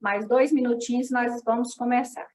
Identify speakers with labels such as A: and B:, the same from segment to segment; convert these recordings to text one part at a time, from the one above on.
A: Mais 2 minutinhos e nós vamos começar.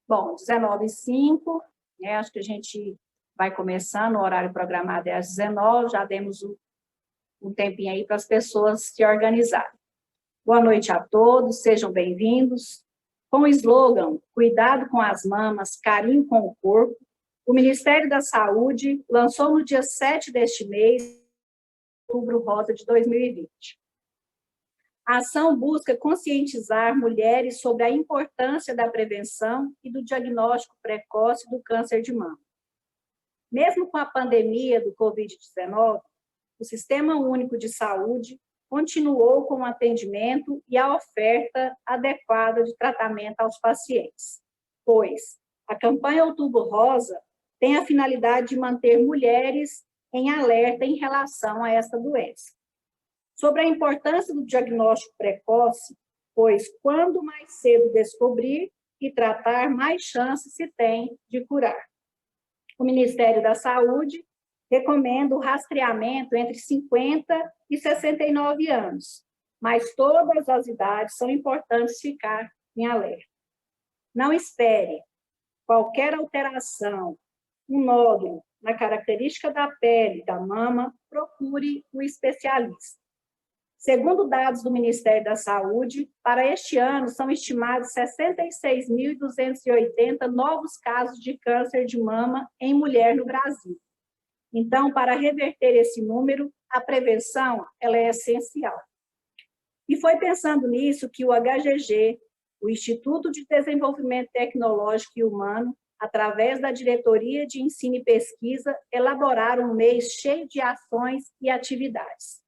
A: Bom, 19h05, né, acho que a gente vai começando, o horário programado é às 19h, já demos um tempinho aí para as pessoas se organizarem. Boa noite a todos, sejam bem-vindos. Com o slogan Cuidado com as mamas, carinho com o corpo, o Ministério da Saúde lançou no dia 7 deste mês, Outubro Rosa de 2020. A ação busca conscientizar mulheres sobre a importância da prevenção e do diagnóstico precoce do câncer de mama. Mesmo com a pandemia do Covid-19, o Sistema Único de Saúde continuou com o atendimento e a oferta adequada de tratamento aos pacientes, pois a campanha Outubro Rosa tem a finalidade de manter mulheres em alerta em relação a essa doença. Sobre a importância do diagnóstico precoce, pois quando mais cedo descobrir e tratar, mais chances se tem de curar. O Ministério da Saúde recomenda o rastreamento entre 50 e 69 anos, mas todas as idades são importantes ficar em alerta. Não espere qualquer alteração, um nódulo na característica da pele, da mama, procure o especialista. Segundo dados do Ministério da Saúde, para este ano são estimados 66.280 novos casos de câncer de mama em mulher no Brasil. Então, para reverter esse número, a prevenção ela é essencial. E foi pensando nisso que o HGG, o Instituto de Desenvolvimento Tecnológico e Humano, através da Diretoria de Ensino e Pesquisa, elaboraram um mês cheio de ações e atividades,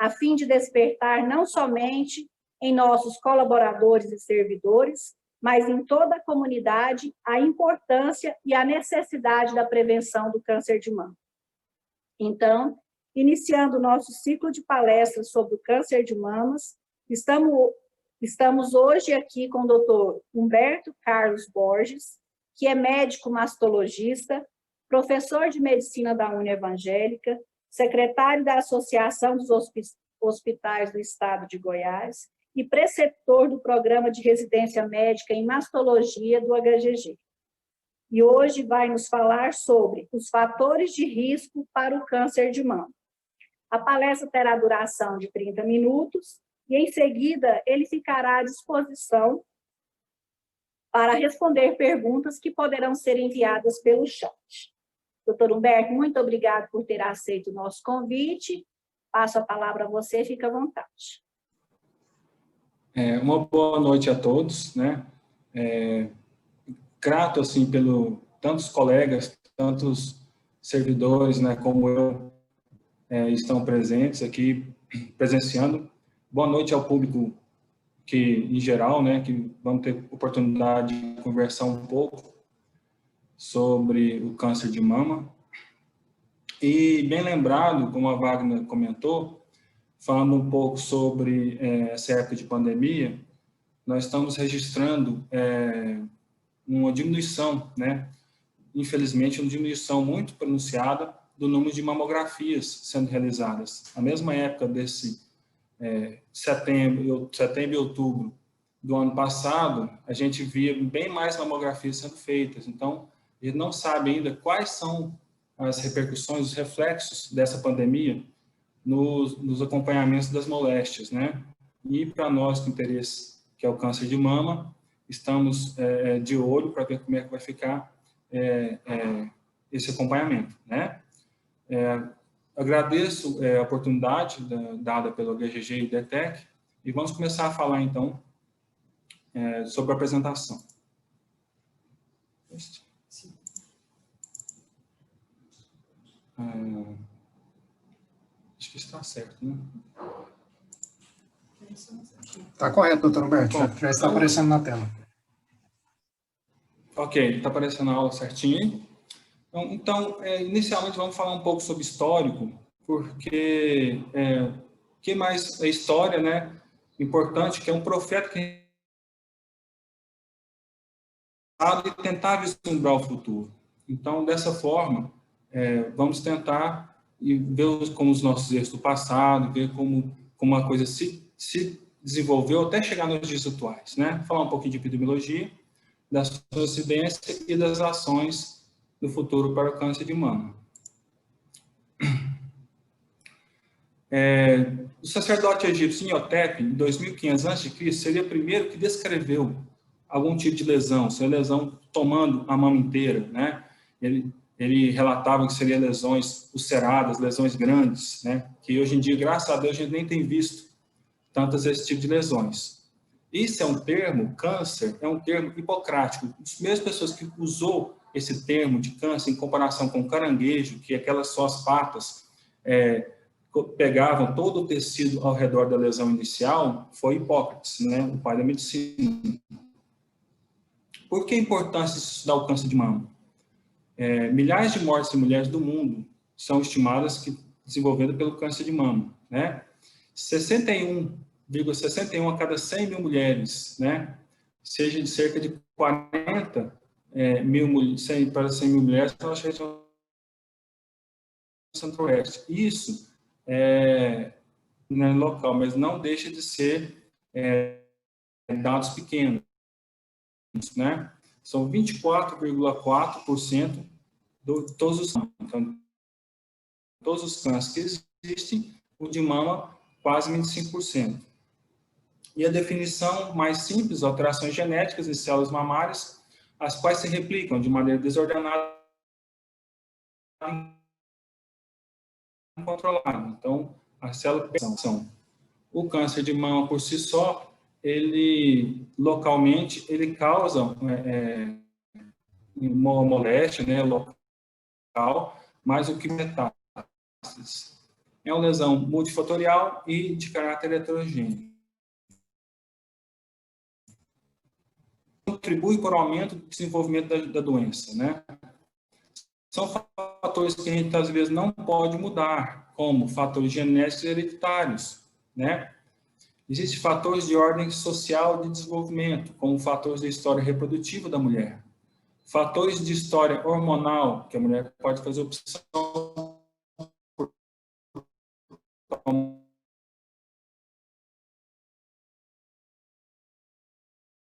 A: a fim de despertar não somente em nossos colaboradores e servidores, mas em toda a comunidade a importância e a necessidade da prevenção do câncer de mama. Então, iniciando o nosso ciclo de palestras sobre o câncer de mamas, estamos hoje aqui com o Dr. Humberto Carlos Borges, que é médico mastologista, professor de medicina da Unievangélica, secretário da Associação dos Hospitais do Estado de Goiás e preceptor do Programa de Residência Médica em Mastologia do HGG. E hoje vai nos falar sobre os fatores de risco para o câncer de mama. A palestra terá duração de 30 minutos e, em seguida, ele ficará à disposição para responder perguntas que poderão ser enviadas pelo chat. Doutor Humberto, muito obrigado por ter aceito o nosso convite. Passo a palavra a você, fica à vontade.
B: Uma boa noite a todos, né? Grato, assim, pelo tantos colegas, tantos servidores, né, como eu, estão presentes aqui, presenciando. Boa noite ao público que, em geral, né, que vamos ter oportunidade de conversar um pouco sobre o câncer de mama. E, bem lembrado, como a Wagner comentou, falando um pouco sobre essa época de pandemia, nós estamos registrando uma diminuição, né? Infelizmente, uma diminuição muito pronunciada do número de mamografias sendo realizadas. Na mesma época desse setembro e outubro do ano passado, a gente via bem mais mamografias sendo feitas. Então, a gente não sabe ainda quais são as repercussões, os reflexos dessa pandemia nos acompanhamentos das moléstias, né? E para nós com interesse, que é o câncer de mama, estamos de olho para ver como é que vai ficar esse acompanhamento, né? Agradeço a oportunidade dada pelo HGG e DETEC e vamos começar a falar, então, sobre a apresentação. Acho que está certo, né?
C: Está correto, doutor Roberto. Já está aparecendo na tela.
B: Ok, está aparecendo a aula certinho. Então, inicialmente vamos falar um pouco sobre histórico, porque que mais a história, né? Importante, que é um profeta que sabe tentar vislumbrar o futuro. Então, dessa forma, vamos tentar ver como os nossos erros do passado, ver como a coisa se desenvolveu até chegar nos dias atuais, né? Falar um pouquinho de epidemiologia, da sua incidência e das ações no futuro para o câncer de mama. O sacerdote egípcio Imhotep, em 2500 a.C., seria o primeiro que descreveu algum tipo de lesão, seria lesão tomando a mama inteira, né? Ele relatava que seriam lesões ulceradas, lesões grandes, né? Que hoje em dia, graças a Deus, a gente nem tem visto tantas esse tipo de lesões. Isso é um termo, câncer, é um termo hipocrático. As mesmas pessoas que usou esse termo de câncer em comparação com caranguejo, que aquelas suas patas pegavam todo o tecido ao redor da lesão inicial, foi Hipócrates, né? O pai da medicina. Por que a importância de estudar o câncer de mama? Milhares de mortes de mulheres do mundo são estimadas que desenvolvidas pelo câncer de mama, né? 61,61 a cada 100 mil mulheres, né? Seja de cerca de 40 para 100 mil mulheres na região centro-oeste. Isso no local, mas não deixa de ser dados pequenos, né? São 24,4% de todos os cânceres. Então, todos os cânceres que existem, o de mama, quase 25%. E a definição mais simples, alterações genéticas em células mamárias, as quais se replicam de maneira desordenada e incontrolável. Então, as células são o câncer de mama por si só, ele localmente ele causa uma moléstia, né, local, mais o que metástases. É uma lesão multifatorial e de caráter heterogêneo. Contribui para o aumento do desenvolvimento da doença, né? São fatores que a gente às vezes não pode mudar, como fatores genéticos e hereditários, né? Existem fatores de ordem social de desenvolvimento, como fatores da história reprodutiva da mulher. Fatores de história hormonal, que a mulher pode fazer opção por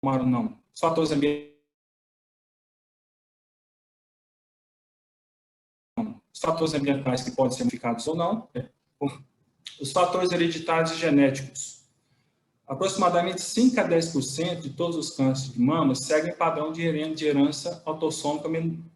B: tomar ou não. Os fatores ambientais, que podem ser modificados ou não. Os fatores hereditários e genéticos. Aproximadamente 5 a 10% de todos os cânceres de mama seguem padrão de herança autossômica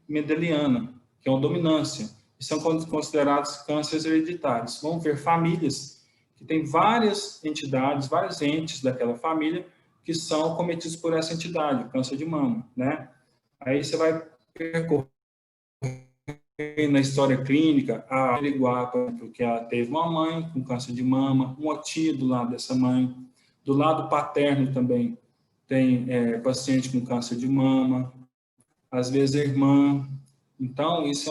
B: mendeliana, que é uma dominância, e são considerados cânceres hereditários. Vamos ver famílias que têm várias entidades, vários entes daquela família que são cometidos por essa entidade, o câncer de mama, né? Aí você vai percorrer na história clínica a averiguar, porque ela teve uma mãe com câncer de mama, uma tia do lado dessa mãe. Do lado paterno também tem paciente com câncer de mama, às vezes irmã. Então, isso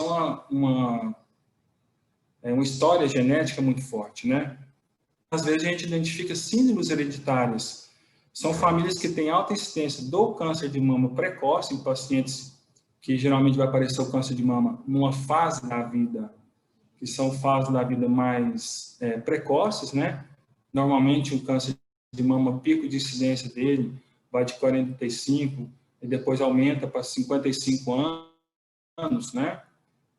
B: é uma história genética muito forte, né? Às vezes a gente identifica síndromes hereditárias. São famílias que têm alta incidência do câncer de mama precoce em pacientes que geralmente vai aparecer o câncer de mama numa fase da vida, que são fases da vida mais precoces, né? Normalmente o câncer de mama, pico de incidência dele vai de 45 e depois aumenta para 55 anos, né?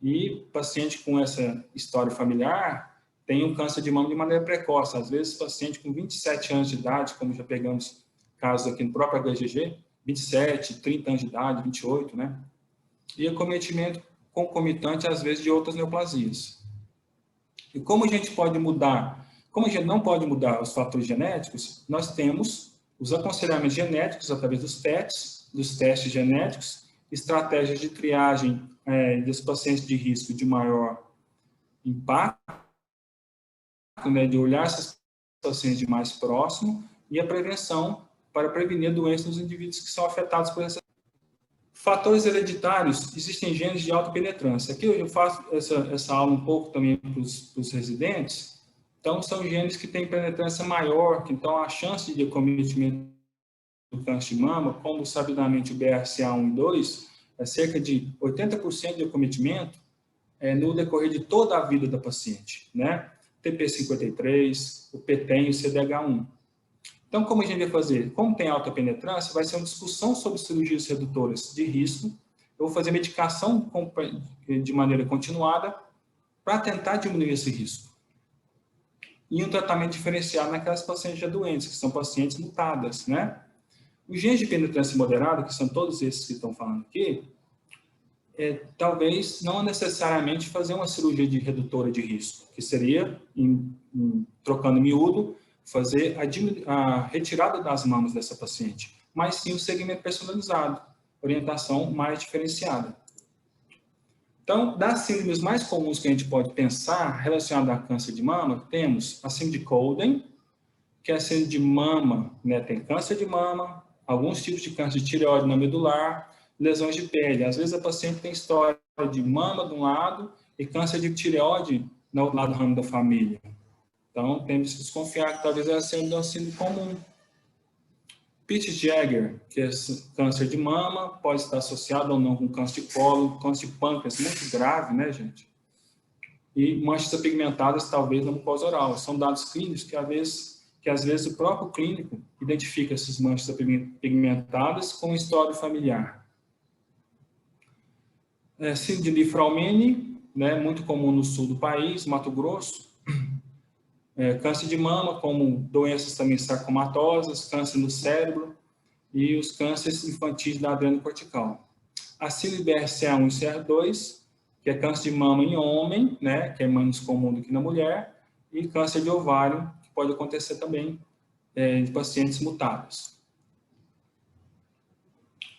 B: E paciente com essa história familiar tem um câncer de mama de maneira precoce. Às vezes, paciente com 27 anos de idade, como já pegamos casos aqui no próprio HGG, 27, 30 anos de idade, 28, né? E acometimento concomitante, às vezes, de outras neoplasias. E como a gente pode mudar? Como a gente não pode mudar os fatores genéticos, nós temos os aconselhamentos genéticos através dos PETs, dos testes genéticos, estratégias de triagem dos pacientes de risco de maior impacto, né, de olhar esses pacientes de mais próximo, e a prevenção para prevenir doenças nos indivíduos que são afetados por essa. Fatores hereditários, existem genes de alta penetrância. Aqui eu faço essa aula um pouco também para os residentes. Então, são genes que têm penetrância maior, que então a chance de acometimento do câncer de mama, como sabidamente o BRCA1 e 2, é cerca de 80% de acometimento no decorrer de toda a vida da paciente, né? TP53, o PTEN e o CDH1. Então, como a gente vai fazer? Como tem alta penetrância, vai ser uma discussão sobre cirurgias redutoras de risco. Eu vou fazer medicação de maneira continuada para tentar diminuir esse risco. E um tratamento diferenciado naquelas pacientes já doentes, que são pacientes mutadas, né? Os genes de penetrância moderada, que são todos esses que estão falando aqui, talvez não necessariamente fazer uma cirurgia de redutora de risco, que seria, trocando miúdo, fazer a retirada das mamas dessa paciente, mas sim o segmento personalizado, orientação mais diferenciada. Então, das síndromes mais comuns que a gente pode pensar relacionadas a câncer de mama, temos a síndrome de Colden, que é a síndrome de mama, né, tem câncer de mama, alguns tipos de câncer de tireoide na medular, lesões de pele. Às vezes a paciente tem história de mama de um lado e câncer de tireoide no outro lado do ramo da família. Então, temos que desconfiar que talvez ela seja uma síndrome comum. Petersjeger, que é câncer de mama, pode estar associado ou não com câncer de colo, câncer de pâncreas, muito grave, né, gente? E manchas pigmentadas, talvez, na mucosa oral. São dados clínicos que às vezes o próprio clínico identifica essas manchas pigmentadas com história familiar. Síndrome de Fraumenig, né, muito comum no sul do país, Mato Grosso. Câncer de mama, como doenças também sarcomatosas, câncer no cérebro e os cânceres infantis da adrenocortical. A síndrome BRCA1 e CR2, que é câncer de mama em homem, né, que é menos comum do que na mulher, e câncer de ovário, que pode acontecer também em pacientes mutados.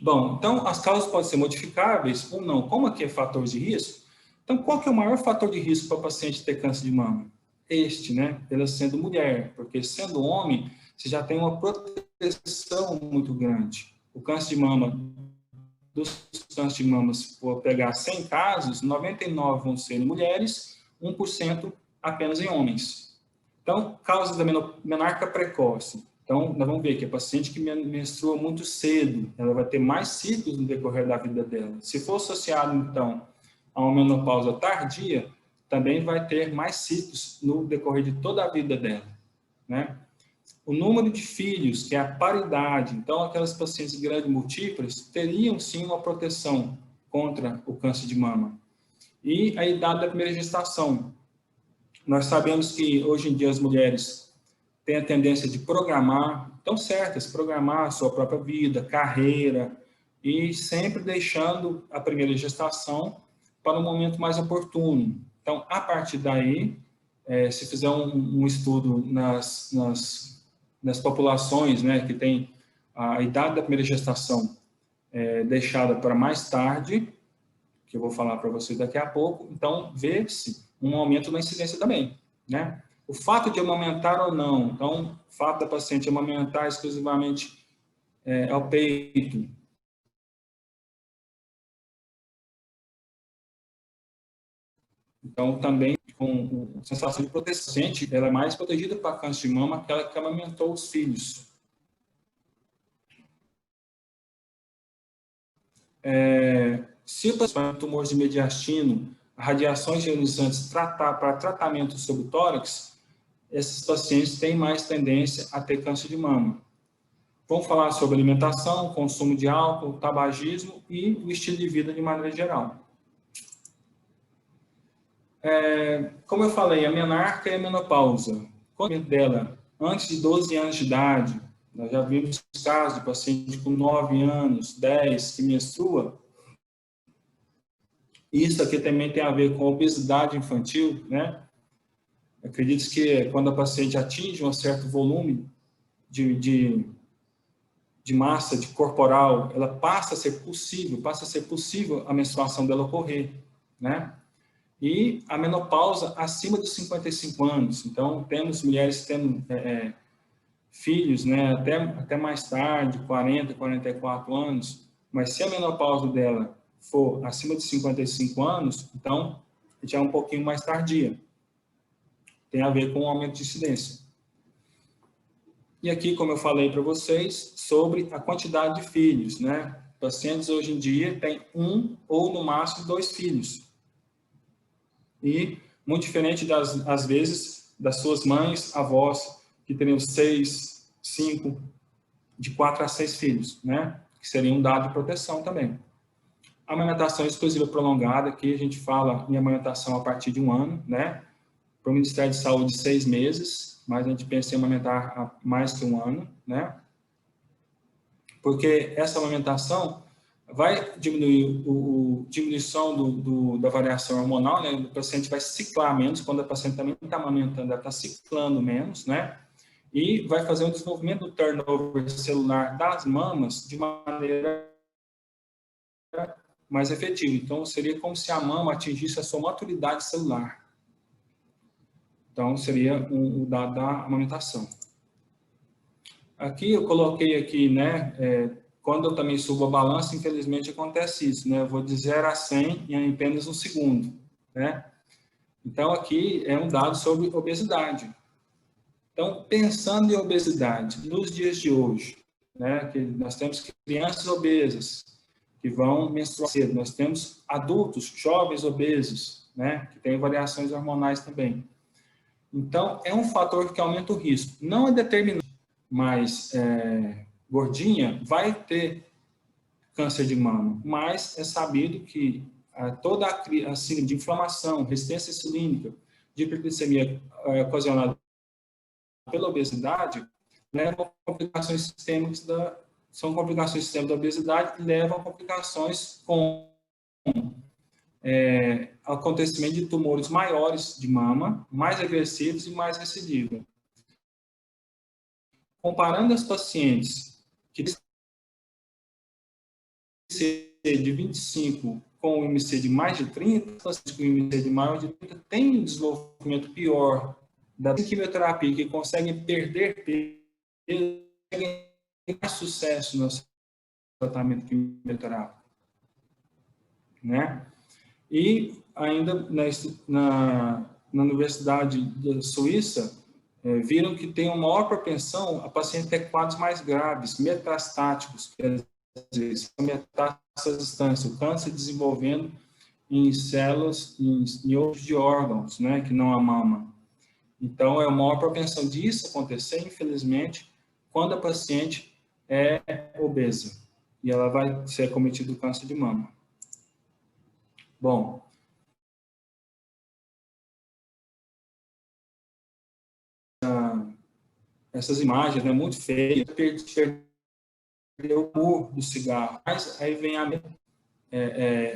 B: Bom, então as causas podem ser modificáveis ou não. Como aqui é fator de risco, então qual que é o maior fator de risco para o paciente ter câncer de mama? Né? Ela sendo mulher, porque sendo homem, você já tem uma proteção muito grande. O câncer de mama, dos cânceres de mama, se for pegar 100 casos, 99 vão ser em mulheres, 1% apenas em homens. Então, causa da menarca precoce. Então, nós vamos ver que a paciente que menstrua muito cedo, ela vai ter mais ciclos no decorrer da vida dela. Se for associado, então, a uma menopausa tardia, também vai ter mais ciclos no decorrer de toda a vida dela, né? O número de filhos, que é a paridade, então aquelas pacientes grandes múltiplas teriam sim uma proteção contra o câncer de mama. E a idade da primeira gestação. Nós sabemos que hoje em dia as mulheres têm a tendência de programar, estão certas, programar a sua própria vida, carreira, e sempre deixando a primeira gestação para um momento mais oportuno. Então, a partir daí, se fizer um estudo nas populações, né, que tem a idade da primeira gestação deixada para mais tarde, que eu vou falar para vocês daqui a pouco, então, vê-se um aumento na incidência também, né? O fato de amamentar ou não, então, o fato da paciente amamentar exclusivamente ao peito, então, também, com sensação de proteção, ela é mais protegida para câncer de mama que ela que amamentou os filhos. Se o paciente tem tumores de mediastino, radiações ionizantes para tratamento sobre o tórax, esses pacientes têm mais tendência a ter câncer de mama. Vamos falar sobre alimentação, consumo de álcool, tabagismo e o estilo de vida de maneira geral. como eu falei, a menarca e a menopausa, quando dela, antes de 12 anos de idade, nós já vimos casos de paciente com 9 anos, 10, que menstrua. Isso aqui também tem a ver com obesidade infantil, né? Acredito que quando a paciente atinge um certo volume de massa corporal, ela passa a ser possível a menstruação dela ocorrer, né? E a menopausa acima dos 55 anos. Então, temos mulheres tendo filhos, né, até mais tarde, 40, 44 anos, mas se a menopausa dela for acima de 55 anos, então já é um pouquinho mais tardia. Tem a ver com o aumento de incidência. E aqui, como eu falei para vocês, sobre a quantidade de filhos, né? Pacientes hoje em dia têm 1 ou no máximo 2 filhos. E muito diferente às vezes das suas mães, avós, que teriam 6, 5, de 4 a 6 filhos, né? Que seria um dado de proteção também. A amamentação exclusiva prolongada, aqui a gente fala em amamentação a partir de 1 ano, né? Para o Ministério de Saúde, 6 meses, mas a gente pensa em amamentar há mais que 1 ano, né? Porque essa amamentação vai diminuir diminuição da variação hormonal, né? O paciente vai ciclar menos, quando a paciente também está amamentando, ela está ciclando menos, né? E vai fazer um desenvolvimento do turnover celular das mamas de maneira mais efetiva. Então, seria como se a mama atingisse a sua maturidade celular. Então, seria o dado da amamentação. Aqui, eu coloquei aqui, né, quando eu também subo a balança, infelizmente acontece isso, né? Eu vou de 0 a 100 em apenas 1 segundo, né? Então, aqui é um dado sobre obesidade. Então, pensando em obesidade, nos dias de hoje, né, que nós temos crianças obesas, que vão menstruar cedo, nós temos adultos, jovens obesos, né, que têm variações hormonais também. Então, é um fator que aumenta o risco. Não é determinante, mas gordinha vai ter câncer de mama, mas é sabido que toda a síndrome de inflamação, resistência insulínica, de hiperglicemia ocasionada pela obesidade, levam a complicações sistêmicas são complicações sistêmicas da obesidade que levam a complicações com acontecimento de tumores maiores de mama, mais agressivos e mais recidivos. Comparando as pacientes que têm IMC de 25 com o IMC de mais de 30, as pacientes com IMC de maior de 30 têm um desenvolvimento pior da quimioterapia, que conseguem perder peso, conseguem ter sucesso no tratamento quimioterápico, né? E ainda na Universidade da Suíça, viram que tem uma maior propensão a paciente ter quadros mais graves, metastáticos, quer dizer, metástase distância, o câncer desenvolvendo em células, em outros de órgãos, né, que não a mama. Então, é a maior propensão disso acontecer, infelizmente, quando a paciente é obesa e ela vai ser acometida do câncer de mama. Bom, essas imagens, né, muito feias, perdeu o humor do cigarro. Mas aí vem a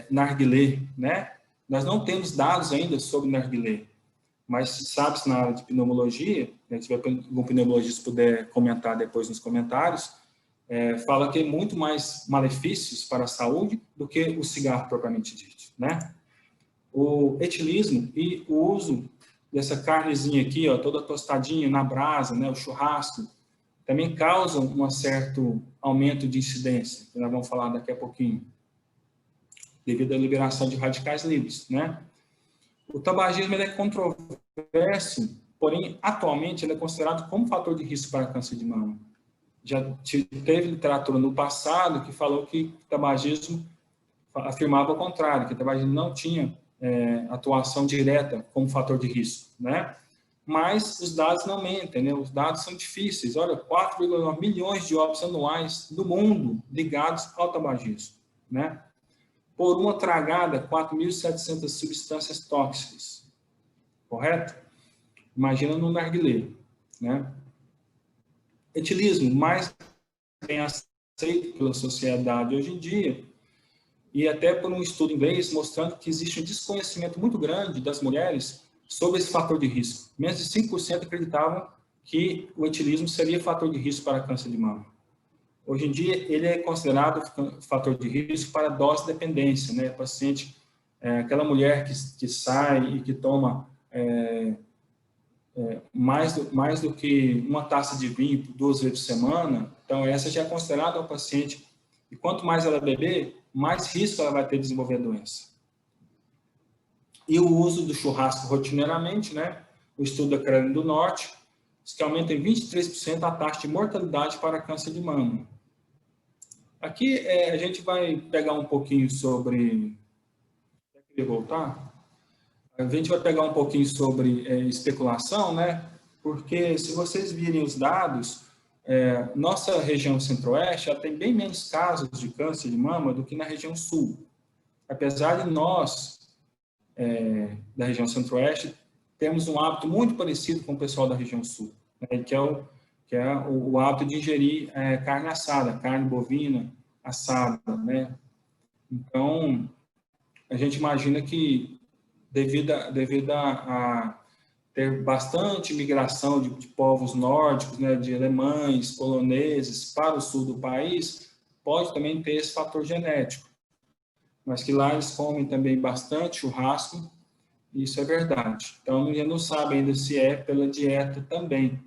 B: narguilé, né? Nós não temos dados ainda sobre narguilé, mas sabe-se na área de pneumologia, né, se algum pneumologista puder comentar depois nos comentários, fala que tem muito mais malefícios para a saúde do que o cigarro propriamente dito, né? O etilismo e o uso dessa carnezinha aqui, ó, toda tostadinha na brasa, né, o churrasco, também causam um certo aumento de incidência, que nós vamos falar daqui a pouquinho, devido à liberação de radicais livres, né? O tabagismo ele é controverso, porém, atualmente, ele é considerado como fator de risco para câncer de mama. Já teve literatura no passado que falou que o tabagismo afirmava o contrário, que o tabagismo não tinha atuação direta como fator de risco, né? Mas os dados não mentem, né? Os dados são difíceis. Olha, 4,9 milhões de óbitos anuais no mundo ligados ao tabagismo, né? Por uma tragada, 4.700 substâncias tóxicas. correto? Imagina no narguilé, né? Etilismo, mais bem aceito pela sociedade hoje em dia, e até por um estudo inglês mostrando que existe um desconhecimento muito grande das mulheres sobre esse fator de risco. Menos de 5% acreditavam que o etilismo seria fator de risco para câncer de mama. Hoje em dia, ele é considerado fator de risco para dose dependência, né? Paciente, aquela mulher que sai e que toma mais do que uma taça de vinho 2 vezes por semana, então essa já é considerada uma paciente, e quanto mais ela beber, mais risco ela vai ter de desenvolver a doença. E o uso do churrasco rotineiramente, né? O estudo da Carolina do Norte, diz que aumenta em 23% a taxa de mortalidade para câncer de mama. Aqui a gente vai pegar um pouquinho sobre... Queria voltar? A gente vai pegar um pouquinho sobre especulação, né? Porque se vocês virem os dados, nossa região centro-oeste tem bem menos casos de câncer de mama do que na região sul. Apesar de nós, da região centro-oeste, temos um hábito muito parecido com o pessoal da região sul, né? que é o hábito de ingerir carne assada, carne bovina assada, né? Então, a gente imagina que devido a ter bastante migração de povos nórdicos, né, de alemães, poloneses para o sul do país, pode também ter esse fator genético. Mas que lá eles comem também bastante churrasco, isso é verdade. Então, a gente não sabe ainda se é pela dieta também,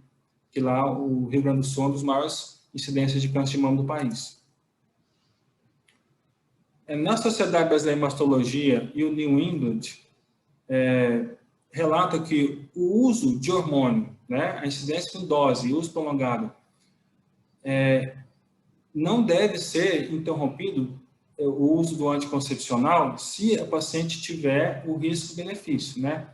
B: que lá o Rio Grande do Sul é uma das maiores incidências de câncer de mama do país. Na Sociedade Brasileira de Mastologia e o New England, relata que o uso de hormônio, né, a incidência com dose e uso prolongado, não deve ser interrompido o uso do anticoncepcional se a paciente tiver o risco-benefício, né?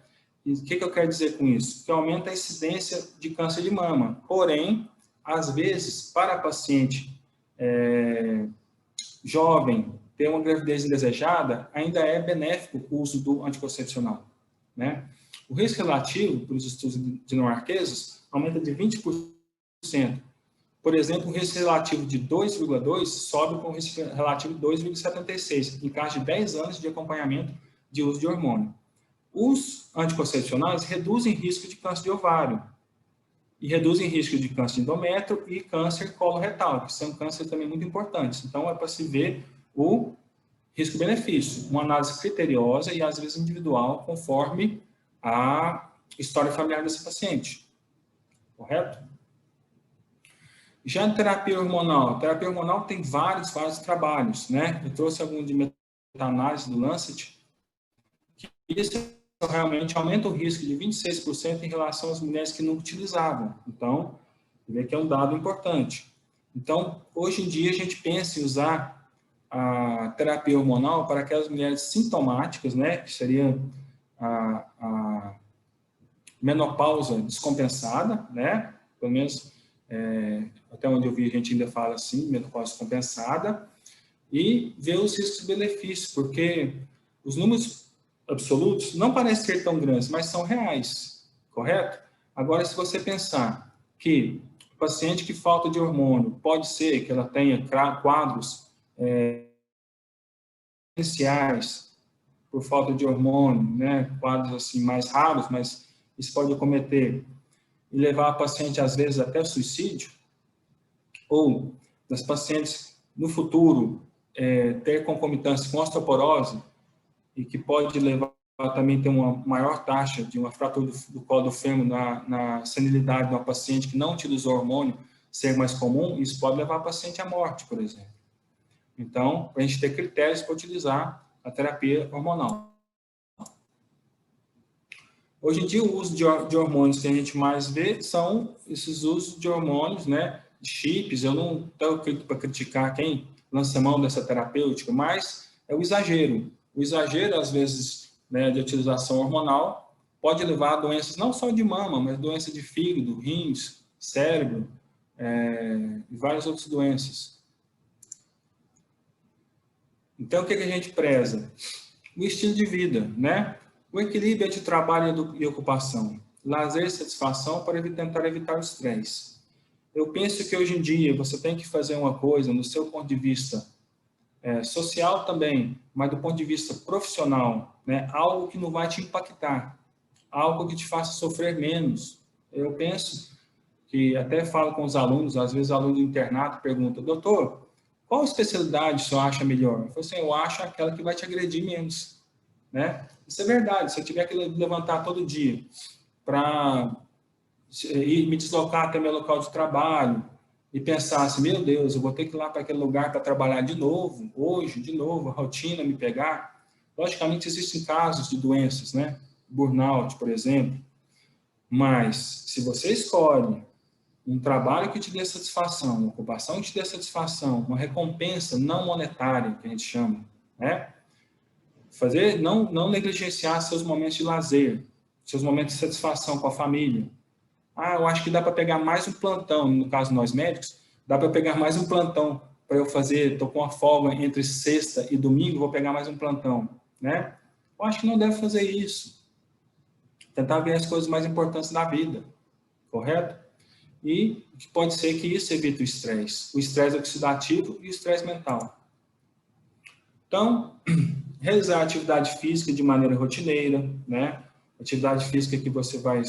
B: E o que eu quero dizer com isso? Que aumenta a incidência de câncer de mama. Porém, às vezes, para a paciente jovem ter uma gravidez indesejada, ainda é benéfico o uso do anticoncepcional, né? O risco relativo, para os estudos dinamarqueses, aumenta de 20%. Por exemplo, o risco relativo de 2,2 sobe com o risco relativo de 2,76, em caso de 10 anos de acompanhamento de uso de hormônio. Os anticoncepcionais reduzem risco de câncer de ovário e reduzem risco de câncer de endométrio e câncer coloretal, que são cânceres também muito importantes. Então, é para se ver o risco-benefício, uma análise criteriosa e, às vezes, individual, conforme a história familiar desse paciente. Correto? Já a terapia hormonal tem vários trabalhos, né? Eu trouxe algum de meta-análise do Lancet, que isso realmente aumenta o risco de 26% em relação às mulheres que não utilizavam. Então, vê que é um dado importante. Então, hoje em dia, a gente pensa em usar a terapia hormonal para aquelas mulheres sintomáticas, né? Que seria a menopausa descompensada, né? Pelo menos, até onde eu vi, a gente ainda fala assim, menopausa descompensada, e ver os riscos e benefícios, porque os números absolutos não parecem ser tão grandes, mas são reais, correto? Agora, se você pensar que o paciente que falta de hormônio, pode ser que ela tenha quadros iniciais por falta de hormônio, né? Quadros assim mais raros, mas isso pode acometer e levar a paciente, às vezes, até o suicídio, ou das pacientes, no futuro, ter concomitância com osteoporose, e que pode levar também ter uma maior taxa de uma fratura do colo do fêmur na senilidade de uma paciente que não utilizou hormônio ser mais comum, isso pode levar a paciente à morte, por exemplo. Então, a gente ter critérios para utilizar a terapia hormonal. Hoje em dia, o uso de hormônios que a gente mais vê são esses usos de hormônios, né, de chips. Eu não estou aqui para criticar quem lança mão dessa terapêutica, mas é o exagero. O exagero, às vezes, né, de utilização hormonal pode levar a doenças não só de mama, mas doenças de fígado, rins, cérebro e várias outras doenças. Então, o que a gente preza? O estilo de vida, né? O equilíbrio entre trabalho e ocupação. Lazer e satisfação para tentar evitar o estresse. Eu penso que hoje em dia você tem que fazer uma coisa no seu ponto de vista social também, mas do ponto de vista profissional, né? Algo que não vai te impactar, algo que te faça sofrer menos. Eu penso que até falo com os alunos, às vezes aluno de internato pergunta, doutor, qual especialidade o senhor acha melhor? Eu falo assim, eu acho aquela que vai te agredir menos, né? Isso é verdade, se eu tiver que levantar todo dia para me deslocar até meu local de trabalho e pensar assim, meu Deus, eu vou ter que ir lá para aquele lugar para trabalhar de novo, hoje, de novo, a rotina me pegar. Logicamente, existem casos de doenças, né? Burnout, por exemplo. Mas, se você escolhe um trabalho que te dê satisfação, uma ocupação que te dê satisfação, uma recompensa não monetária, que a gente chama, né? Não negligenciar seus momentos de lazer, seus momentos de satisfação com a família. Ah, eu acho que dá para pegar mais um plantão, no caso nós médicos, dá para pegar mais um plantão para eu fazer, estou com uma folga entre sexta e domingo, vou pegar mais um plantão, né? Eu acho que não deve fazer isso. Tentar ver as coisas mais importantes da vida, correto? E pode ser que isso evite o estresse oxidativo e o estresse mental. Então, realizar atividade física de maneira rotineira, né? Atividade física que você vai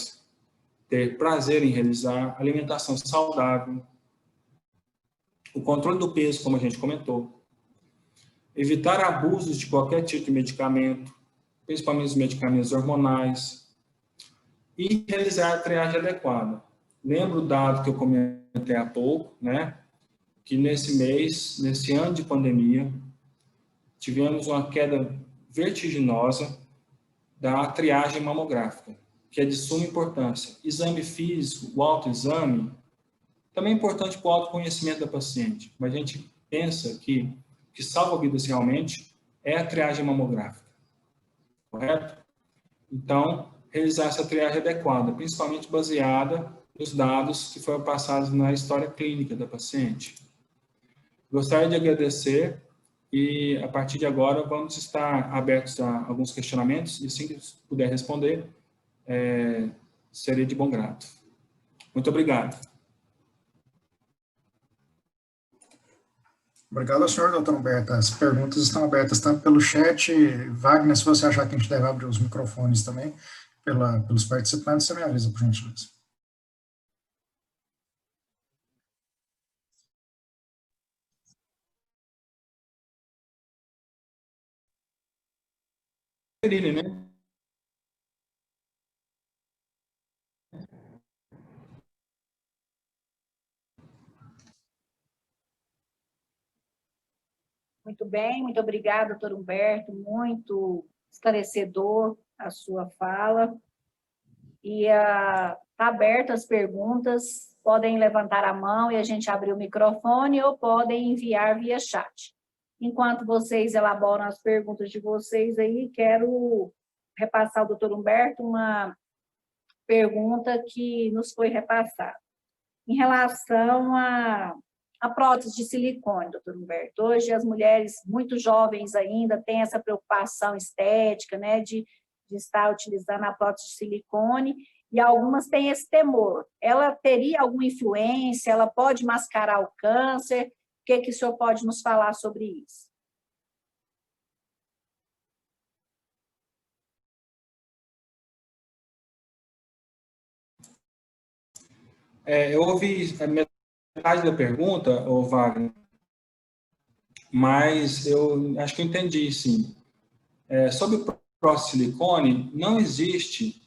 B: ter prazer em realizar, alimentação saudável, o controle do peso, como a gente comentou, evitar abusos de qualquer tipo de medicamento, principalmente os medicamentos hormonais, e realizar a triagem adequada. Lembra o dado que eu comentei há pouco, né? Que nesse ano de pandemia, tivemos uma queda vertiginosa da triagem mamográfica, que é de suma importância. Exame físico, o autoexame, também é importante para o autoconhecimento da paciente, mas a gente pensa que salva vidas realmente é a triagem mamográfica, correto? Então, realizar essa triagem adequada, principalmente baseada nos dados que foram passados na história clínica da paciente. Gostaria de agradecer e, a partir de agora, vamos estar abertos a alguns questionamentos e, assim que puder responder, serei de bom grado. Muito obrigado.
C: Obrigado ao senhor, doutor Humberto. As perguntas estão abertas tanto pelo chat. Wagner, se você achar que a gente deve abrir os microfones também pelos participantes, você me avisa, por gentileza.
B: Né?
A: Muito bem, muito obrigada, doutor Humberto, muito esclarecedor a sua fala. E está aberto as perguntas, podem levantar a mão e a gente abrir o microfone ou podem enviar via chat. Enquanto vocês elaboram as perguntas de vocês aí, quero repassar ao doutor Humberto uma pergunta que nos foi repassada. Em relação a prótese de silicone, doutor Humberto. Hoje as mulheres muito jovens ainda têm essa preocupação estética, né, de estar utilizando a prótese de silicone, e algumas têm esse temor. Ela teria alguma influência? Ela pode mascarar o câncer? O que o senhor pode nos falar sobre isso?
B: Eu ouvi a metade da pergunta, Wagner, mas eu acho que eu entendi, sim. Sobre o prótese silicone, não existe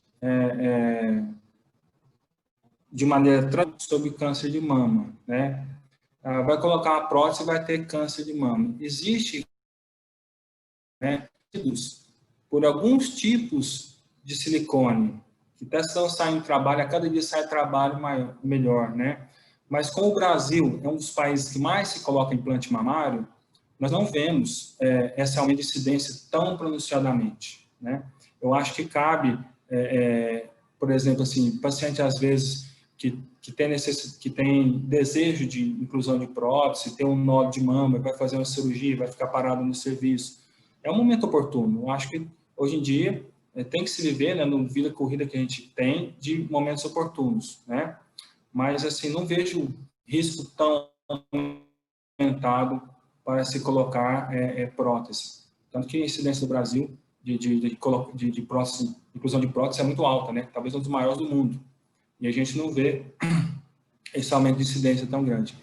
B: de maneira sobre câncer de mama, né? Vai colocar uma prótese e vai ter câncer de mama. Existe, né, por alguns tipos de silicone, que até estão saindo trabalho, a cada dia sai trabalho melhor, né? Mas como o Brasil é um dos países que mais se coloca implante mamário, nós não vemos esse aumento de incidência tão pronunciadamente, né? Eu acho que cabe, por exemplo, assim, paciente às vezes que tem desejo de inclusão de prótese, tem um nó de mama, vai fazer uma cirurgia, vai ficar parado no serviço. É um momento oportuno. Eu acho que hoje em dia tem que se viver, né, no vida corrida que a gente tem, de momentos oportunos, né? Mas, assim, não vejo risco tão aumentado para se colocar prótese. Tanto que a incidência do Brasil de prótese, inclusão de prótese é muito alta, né? Talvez um dos maiores do mundo. E a gente não vê esse aumento de incidência tão grande.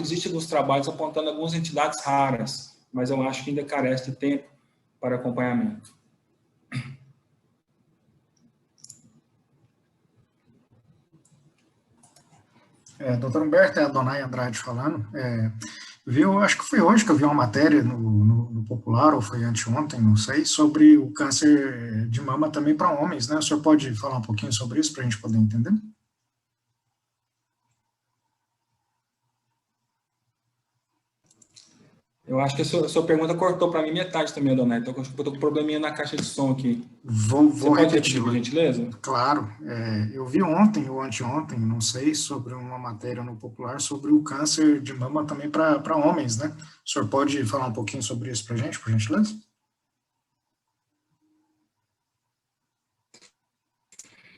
B: Existem alguns trabalhos apontando algumas entidades raras, mas eu acho que ainda carece de tempo para acompanhamento.
C: Doutor Humberto, é a Donay Andrade falando. Acho que foi hoje que eu vi uma matéria no Popular, ou foi anteontem, não sei, sobre o câncer de mama também para homens, né? O senhor pode falar um pouquinho sobre isso para a gente poder entender?
B: Eu acho que a sua pergunta cortou para mim metade também, Donay. Então, eu acho que eu estou com um probleminha na caixa de som aqui.
C: Vou
B: Pode repetir, por gentileza?
C: Claro. Eu vi ontem ou anteontem, não sei, sobre uma matéria no Popular sobre o câncer de mama também para homens, né? O senhor pode falar um pouquinho sobre isso para a gente, por gentileza?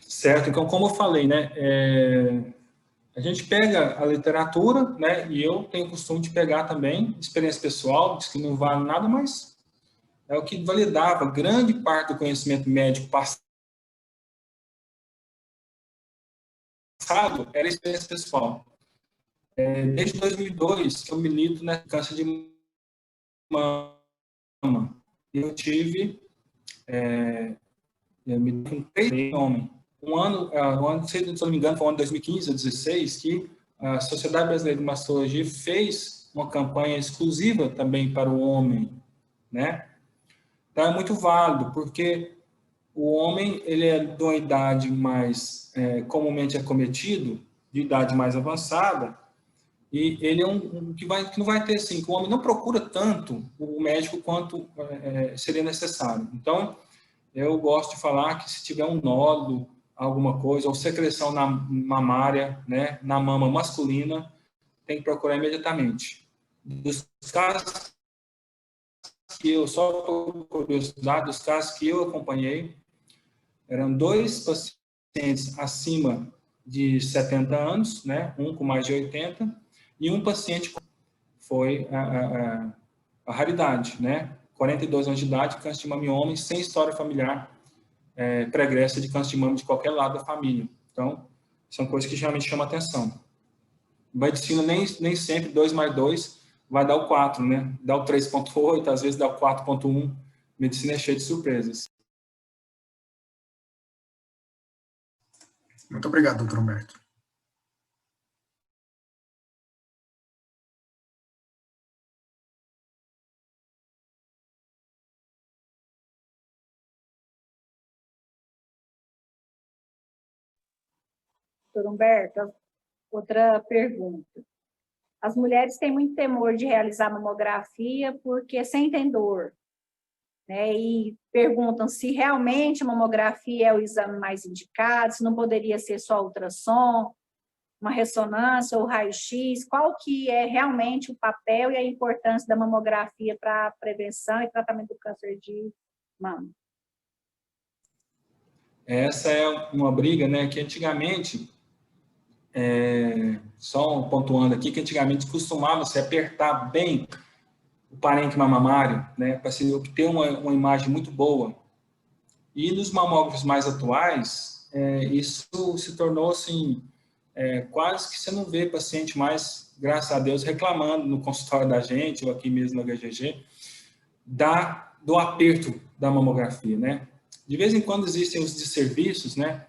B: Certo. Então, como eu falei, né? A gente pega a literatura, né? E eu tenho o costume de pegar também experiência pessoal, diz que não vale nada, mas é o que validava grande parte do conhecimento médico passado, era experiência pessoal. Desde 2002 que eu milito nesse câncer de mama. Eu tive, com 3 homens. Um ano, se não me engano, foi o ano de 2015 ou 2016, que a Sociedade Brasileira de Mastologia fez uma campanha exclusiva também para o homem, né? Então, é muito válido, porque o homem, ele é de uma idade mais comumente acometido, de idade mais avançada, e ele é que não vai ter, assim, que o homem não procura tanto o médico quanto seria necessário. Então, eu gosto de falar que se tiver um nódulo, alguma coisa, ou secreção mamária, né, na mama masculina, tem que procurar imediatamente. Dos casos que eu, só por curiosidade, dos casos que eu acompanhei, eram 2 pacientes acima de 70 anos, né, um com mais de 80, e um paciente foi a raridade, né, 42 anos de idade, câncer de mama em homem, sem história familiar pregressa de câncer de mama de qualquer lado da família. Então, são coisas que geralmente chamam atenção. Medicina, nem sempre 2 mais 2 vai dar o 4, né? Dá o 3,8, às vezes dá o 4,1. Medicina é cheia de surpresas.
C: Muito obrigado, doutor Humberto.
A: Doutor Humberto, outra pergunta. As mulheres têm muito temor de realizar mamografia porque sentem dor, né? E perguntam se realmente a mamografia é o exame mais indicado, se não poderia ser só ultrassom, uma ressonância ou raio-x, qual que é realmente o papel e a importância da mamografia para a prevenção e tratamento do câncer de mama?
B: Essa é uma briga, né, que antigamente, só pontuando aqui, que antigamente costumava se apertar bem o parênquima mamário, né, para se obter uma imagem muito boa. E nos mamógrafos mais atuais, isso se tornou assim, quase que você não vê paciente mais, graças a Deus, reclamando no consultório da gente, ou aqui mesmo no HGG, do aperto da mamografia, né? De vez em quando existem os desserviços, né?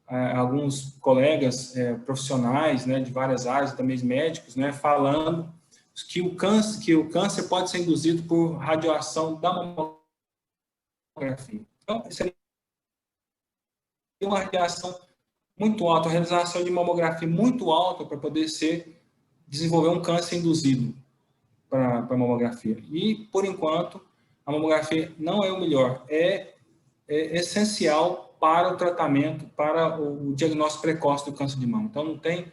B: Alguns colegas profissionais, né, de várias áreas, também médicos, né, falando que o câncer pode ser induzido por radiação da mamografia. Então, seria uma radiação muito alta, a realização de mamografia muito alta para poder desenvolver um câncer induzido para a mamografia. E, por enquanto, a mamografia não é o melhor, é essencial para o tratamento, para o diagnóstico precoce do câncer de mama. Então, não tem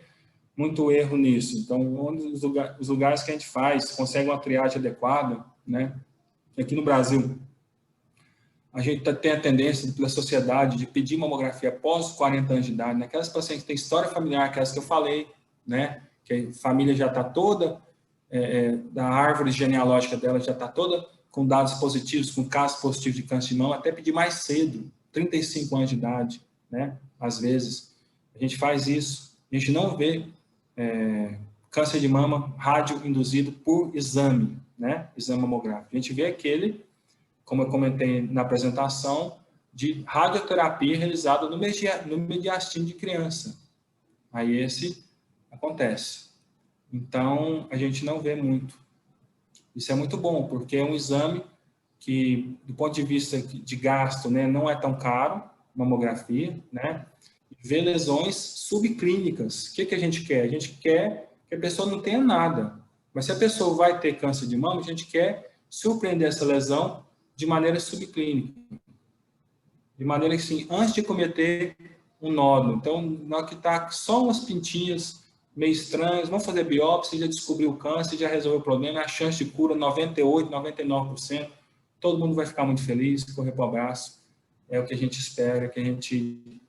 B: muito erro nisso. Então, os lugares que a gente consegue uma triagem adequada, né? Aqui no Brasil, A gente tem a tendência pela sociedade de pedir mamografia após 40 anos de idade, naquelas pacientes que têm história familiar, aquelas que eu falei, né? Que a família já está toda, da árvore genealógica dela já está toda com dados positivos, com casos positivos de câncer de mama, até pedir mais cedo, 35 anos de idade, né? Às vezes, a gente faz isso. A gente não vê câncer de mama rádio-induzido por exame, né? Exame mamográfico. A gente vê aquele, como eu comentei na apresentação, de radioterapia realizada no mediastino de criança. Aí esse acontece. Então, a gente não vê muito. Isso é muito bom, porque é um exame que, do ponto de vista de gasto, né, não é tão caro, mamografia, né? Vê lesões subclínicas. O que a gente quer? A gente quer que a pessoa não tenha nada. Mas se a pessoa vai ter câncer de mama, a gente quer surpreender essa lesão de maneira subclínica. De maneira que, assim, antes de cometer um nódulo. Então, na hora que está só umas pintinhas meio estranhas, vamos fazer biópsia, já descobriu o câncer, já resolveu o problema, a chance de cura 98%, 99%. Todo mundo vai ficar muito feliz, correr para o abraço. É o que a gente espera, que a gente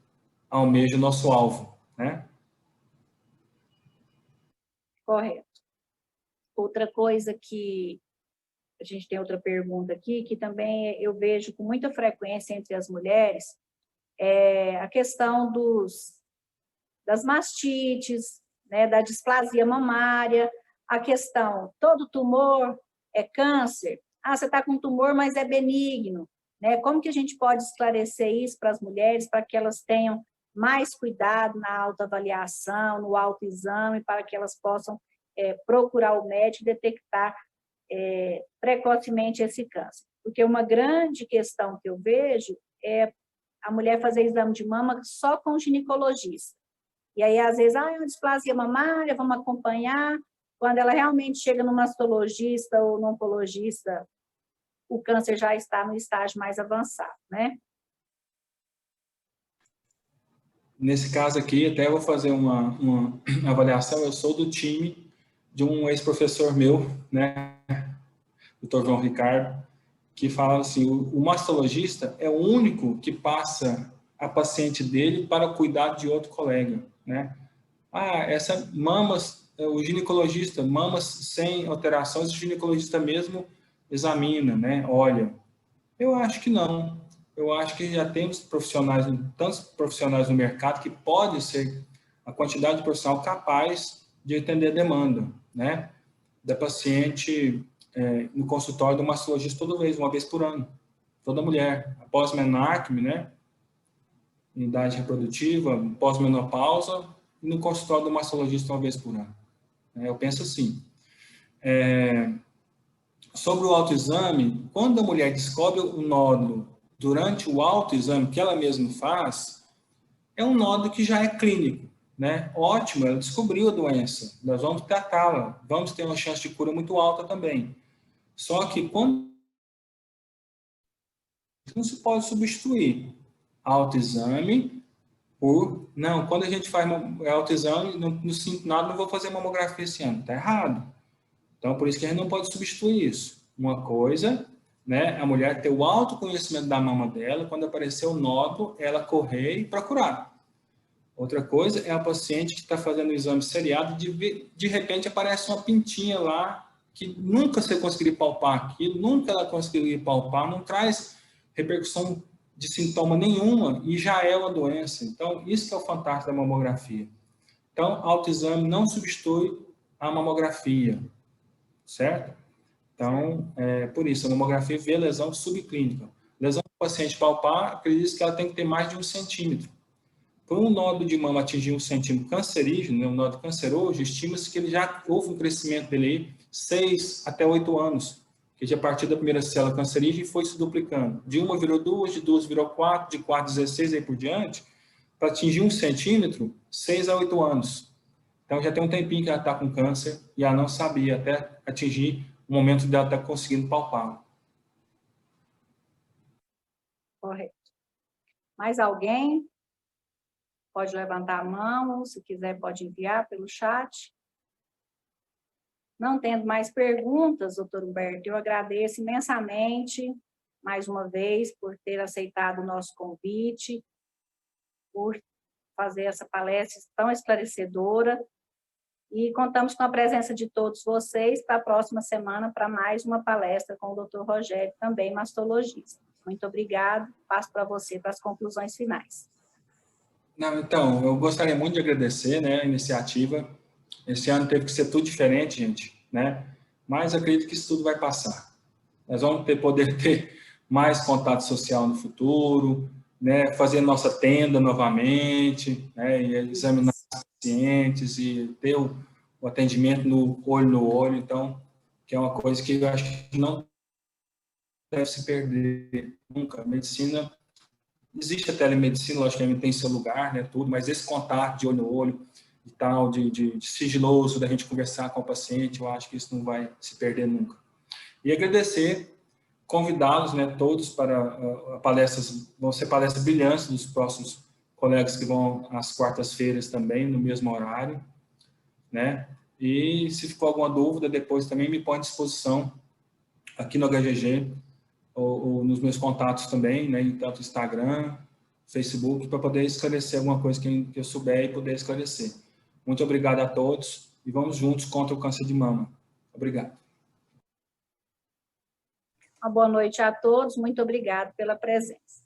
B: almeja o nosso alvo, né?
A: Correto. Outra coisa que a gente tem outra pergunta aqui, que também eu vejo com muita frequência entre as mulheres, é a questão das mastites, né, da displasia mamária, a questão, todo tumor é câncer? Ah, você está com tumor, mas é benigno, né? Como que a gente pode esclarecer isso para as mulheres, para que elas tenham mais cuidado na autoavaliação, no autoexame, para que elas possam procurar o médico e detectar precocemente esse câncer? Porque uma grande questão que eu vejo é a mulher fazer exame de mama só com o ginecologista. E aí, às vezes, é uma displasia mamária, vamos acompanhar. Quando ela realmente chega no mastologista ou no oncologista, o câncer já está no estágio mais avançado, né?
B: Nesse caso aqui, até eu vou fazer uma avaliação. Eu sou do time de um ex-professor meu, né, Dr. João Ricardo, que fala assim, o mastologista é o único que passa a paciente dele para o cuidado de outro colega, né? Ah, essa mamas, o ginecologista, mamas sem alterações, o ginecologista mesmo examina, né? Olha, eu acho que não. Eu acho que já temos profissionais, tantos profissionais no mercado que pode ser a quantidade de profissional capaz de atender a demanda, né? Da paciente no consultório do mastologista toda vez, uma vez por ano. Toda mulher, após menarqume, né? Idade reprodutiva, pós-menopausa, e no consultório do mastologista uma vez por ano. Eu penso assim. Sobre o autoexame, quando a mulher descobre o nódulo durante o autoexame que ela mesma faz, é um nódulo que já é clínico, né? Ótimo, ela descobriu a doença, nós vamos tratá-la, vamos ter uma chance de cura muito alta também. Só que quando não se pode substituir autoexame por... Não, quando a gente faz autoexame, não sinto nada, não vou fazer mamografia esse ano. Está errado. Então, por isso que a gente não pode substituir isso. Uma coisa, né, a mulher ter o autoconhecimento da mama dela, quando aparecer o nódulo, ela correr e procurar. Outra coisa é a paciente que está fazendo o exame seriado, de repente aparece uma pintinha lá, que nunca você conseguiria palpar aquilo, nunca ela conseguiria palpar, não traz repercussão de sintoma nenhuma e já é uma doença. Então, isso que é o fantástico da mamografia. Então, autoexame não substitui a mamografia, certo? Então, por isso, a mamografia vê lesão subclínica. Lesão do paciente palpar, acredito que ela tem que ter mais de 1 centímetro. Por um nódulo de mama atingir 1 centímetro cancerígeno, né, um nódulo canceroso, estima-se que ele já houve um crescimento dele aí 6 até 8 anos, que já partiu da primeira célula cancerígena e foi se duplicando. De 1 virou 2, de 2 virou 4, de 4, 16 e aí por diante, para atingir 1 centímetro, 6 a 8 anos. Então, já tem um tempinho que ela está com câncer e ela não sabia até atingir o momento dela estar conseguindo palpar.
A: Correto. Mais alguém? Pode levantar a mão, ou se quiser pode enviar pelo chat. Não tendo mais perguntas, doutor Humberto, eu agradeço imensamente mais uma vez, por ter aceitado o nosso convite, por fazer essa palestra tão esclarecedora, e contamos com a presença de todos vocês para a próxima semana, para mais uma palestra com o Dr. Rogério, também mastologista. Muito obrigado, passo para você para as conclusões finais.
B: Não, então, eu gostaria muito de agradecer, né, a iniciativa. Esse ano teve que ser tudo diferente, gente, né? Mas acredito que isso tudo vai passar. Nós vamos poder ter mais contato social no futuro, né? Fazer nossa tenda novamente, né? E examinar os pacientes e ter o atendimento no olho. Então, que é uma coisa que eu acho que não deve se perder nunca. A medicina, existe a telemedicina, logicamente tem seu lugar, né? Tudo, mas esse contato de olho no olho, e tal, de sigiloso, da gente conversar com o paciente, eu acho que isso não vai se perder nunca. E agradecer, convidá-los, né, todos para palestras, vão ser palestras brilhantes dos próximos colegas que vão às quartas-feiras também, no mesmo horário, né, e se ficou alguma dúvida, depois também me põe à disposição aqui no HGG, ou nos meus contatos também, né, em tanto Instagram, Facebook, para poder esclarecer alguma coisa que eu souber e poder esclarecer. Muito obrigado a todos e vamos juntos contra o câncer de mama. Obrigado.
A: Uma boa noite a todos, muito obrigado pela presença.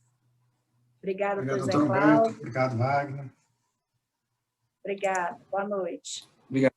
A: Obrigada,
C: Obrigado,
A: Zé
C: doutor Humberto.
A: Cláudio.
C: Obrigado, Wagner.
A: Obrigada, boa noite.
B: Obrigado.